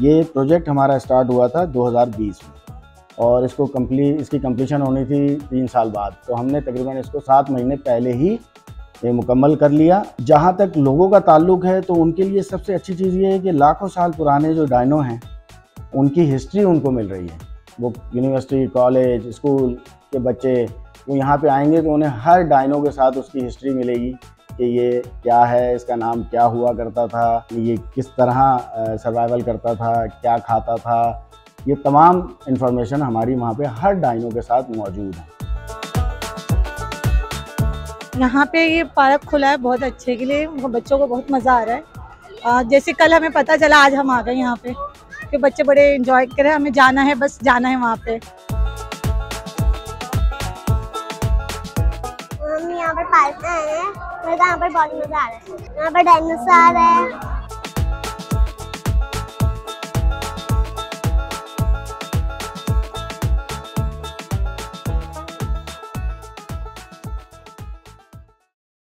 ये प्रोजेक्ट हमारा स्टार्ट हुआ था 2020 में और इसकी कंप्लीशन होनी थी 3 साल बाद। तो हमने तकरीबन इसको 7 महीने पहले ही ये मुकम्मल कर लिया। जहाँ तक लोगों का ताल्लुक है तो उनके लिए सबसे अच्छी चीज़ ये है कि लाखों साल पुराने जो डायनो हैं उनकी हिस्ट्री उनको मिल रही है। वो यूनिवर्सिटी, कॉलेज, स्कूल के बच्चे वो यहाँ पे आएंगे तो उन्हें हर डायनो के साथ उसकी हिस्ट्री मिलेगी कि ये क्या है, इसका नाम क्या हुआ करता था, ये किस तरह सर्वाइवल करता था, क्या खाता था। ये तमाम इन्फॉर्मेशन हमारी वहाँ पे हर डायनो के साथ मौजूद है। यहाँ पे ये पार्क खुला है बहुत अच्छे के लिए, बच्चों को बहुत मज़ा आ रहा है। जैसे कल हमें पता चला, आज हम आ गए यहाँ पे कि बच्चे बड़े एंजॉय कर रहे हैं। हमें जाना है, बस जाना है वहाँ पे। हम यहाँ पर पार्क में आए हैं, मेरे को यहाँ पर बहुत मज़ा आ रहा है। यहाँ पर डायनासोर है,